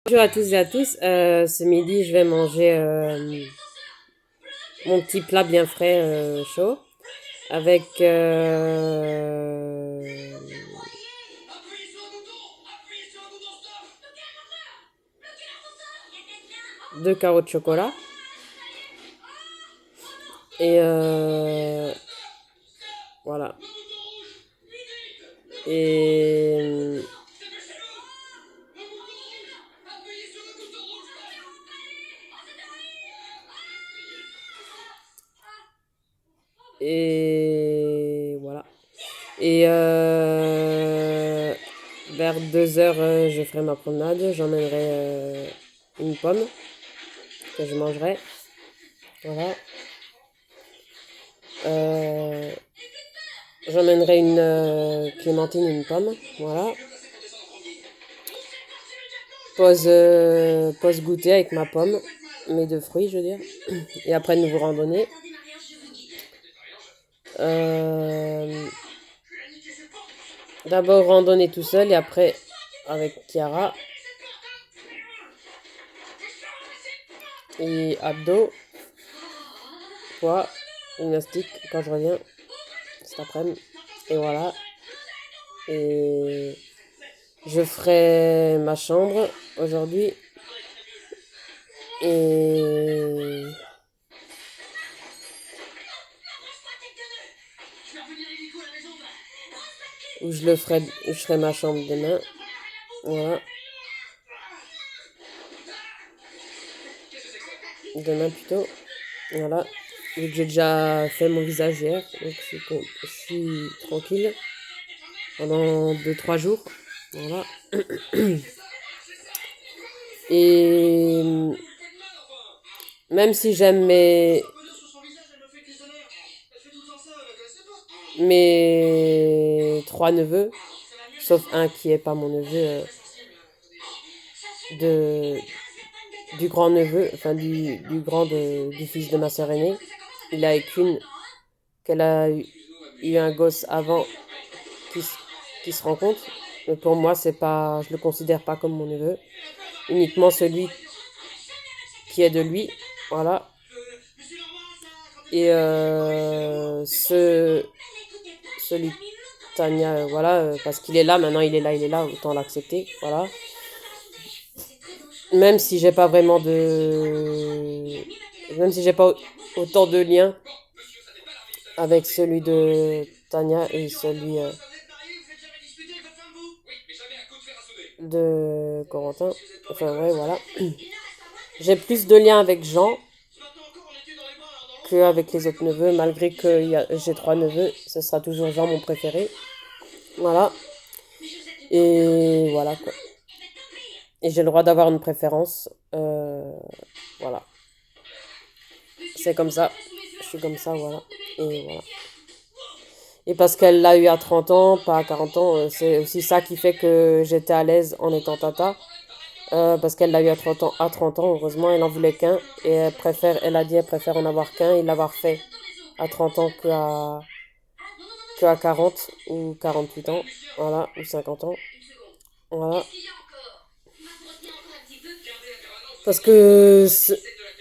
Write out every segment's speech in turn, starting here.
Bonjour à tous et à tous. Ce midi, je vais manger mon petit plat bien frais chaud avec deux carreaux de chocolat et voilà. Et voilà. Et vers 2 heures, je ferai ma promenade. J'emmènerai une pomme que je mangerai. Voilà. J'emmènerai une clémentine, une pomme. Voilà. Pause goûter avec ma pomme, mes deux fruits, je veux dire. Et après, nouveau randonnée. D'abord randonnée tout seul et après avec Chiara. Et abdos, poids, gymnastique quand je reviens cet après-midi. Et voilà. Et je ferai ma chambre aujourd'hui. Et je ferai ma chambre demain. Voilà. Demain plutôt. Voilà. Vu que j'ai déjà fait mon visage hier, donc je suis tranquille pendant 2-3 jours. Voilà. Et même si j'aime mes 3 neveux, sauf un qui est pas mon neveu, du grand neveu, enfin du du fils de ma sœur aînée. Il a qu'elle a eu un gosse avant qui se rencontre. Mais pour moi, je le considère pas comme mon neveu. Uniquement celui qui est de lui. Voilà. Et celui de Tania, voilà, parce qu'il est là, maintenant il est là, autant l'accepter. Voilà. Même si j'ai pas vraiment de. Même si j'ai pas autant de liens avec celui de Tania et celui de Corentin. Enfin, ouais, voilà. J'ai plus de liens avec Jean qu'avec les autres neveux, malgré que j'ai 3 neveux, ce sera toujours Jean mon préféré. Voilà. Et voilà quoi. Et j'ai le droit d'avoir une préférence. Voilà. C'est comme ça. Je suis comme ça, voilà. Et voilà. Et parce qu'elle l'a eu à 30 ans, pas à 40 ans, c'est aussi ça qui fait que j'étais à l'aise en étant tata. Parce qu'elle l'a eu à 30 ans, heureusement, elle en voulait qu'un. Et elle a dit, elle préfère en avoir qu'un et l'avoir fait à 30 ans qu'à 40 ou 48 ans. Voilà, ou 50 ans. Voilà. Parce que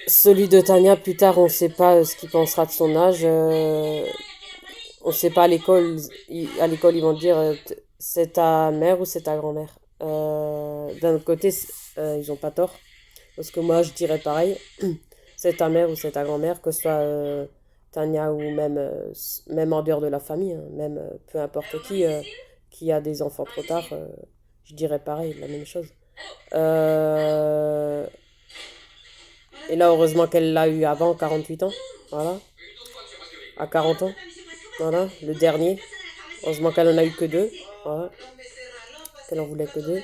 celui de Tania, plus tard, on ne sait pas ce qu'il pensera de son âge. On ne sait pas à l'école. À l'école, ils vont dire c'est ta mère ou c'est ta grand-mère. D'un autre côté, ils n'ont pas tort. Parce que moi, je dirais pareil. C'est ta mère ou c'est ta grand-mère, que ce soit Tania ou même en dehors de la famille, hein, même peu importe qui a des enfants trop tard, je dirais pareil, la même chose. Euh, et là, heureusement qu'elle l'a eu avant, 48 ans. Voilà. À 40 ans. Voilà, le dernier. Heureusement qu'elle en a eu que 2. Voilà. Qu'elle en voulait que 2.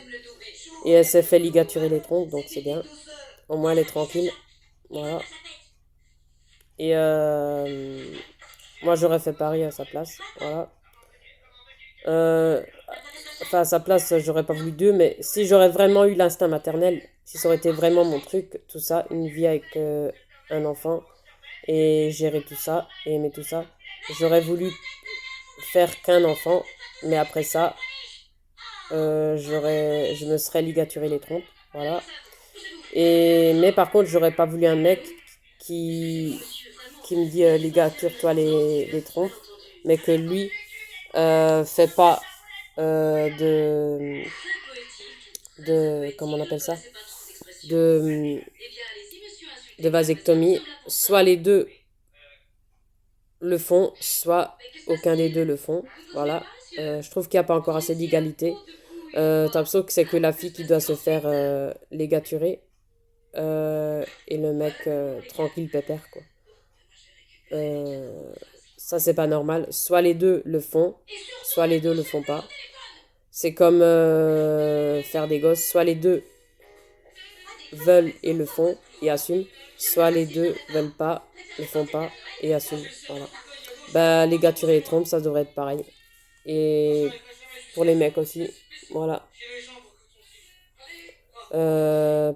Et elle s'est fait ligaturer les trompes, donc c'est bien. Au moins, elle est tranquille. Voilà. Et moi, j'aurais fait pareil à sa place. Voilà. Euh, enfin, à sa place, j'aurais pas voulu 2, mais si j'aurais vraiment eu l'instinct maternel, si ça aurait été vraiment mon truc, tout ça, une vie avec un enfant, et gérer tout ça, et aimer tout ça, j'aurais voulu faire qu'un enfant, mais après ça, je me serais ligaturé les trompes. Voilà. Mais par contre, j'aurais pas voulu un mec qui, qui me dit les gars, tire-toi les trompes, mais que lui fait pas comment on appelle ça, de, de vasectomie. Soit les deux le font, soit aucun des deux le font. Voilà. Je trouve qu'il n'y a pas encore assez d'égalité. T'as l'impression que c'est que la fille qui doit se faire ligaturer et le mec tranquille pépère quoi. Euh, Ça c'est pas normal. Soit les deux le font, soit les deux le font pas. C'est comme faire des gosses. Soit les deux veulent et le font et assument, soit les deux veulent pas, le font pas et assument. Voilà. Bah les gâturer les trompes, ça devrait être pareil. Et pour les mecs aussi. Voilà.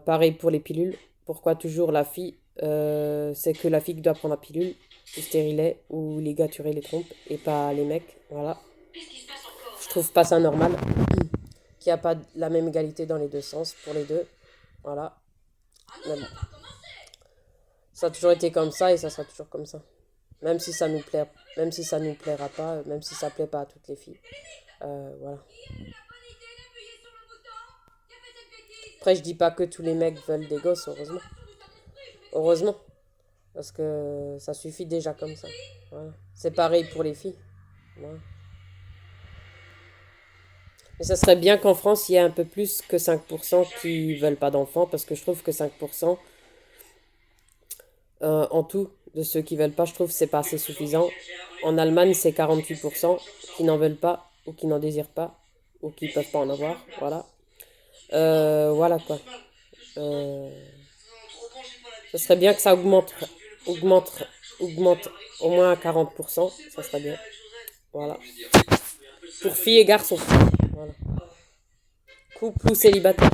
Pareil pour les pilules. Pourquoi toujours la fille c'est que la fille qui doit prendre la pilule, le stérilet ou les gâturer les trompes et pas les mecs. Voilà. Je trouve pas ça normal. Qu'il n'y a pas la même égalité dans les deux sens pour les deux. Voilà. Mais bon. Ça a toujours été comme ça et ça sera toujours comme ça. Même si ça nous plaît, même si ça nous plaira pas, même si ça plaît pas à toutes les filles. Voilà. Après, je dis pas que tous les mecs veulent des gosses, heureusement. Heureusement. Parce que ça suffit déjà comme ça. Voilà. C'est pareil pour les filles. Voilà. Mais ça serait bien qu'en France, il y ait un peu plus que 5% qui veulent pas d'enfants, parce que je trouve que 5% en tout de ceux qui veulent pas, je trouve que c'est pas assez suffisant. En Allemagne, c'est 48% qui n'en veulent pas, ou qui n'en désirent pas, ou qui peuvent pas en avoir. Voilà. Voilà quoi. Euh, Ce serait bien que ça augmente, augmente au moins à 40%. Ça serait bien. Voilà. Pour filles et garçons. Voilà. Couple ou célibataire.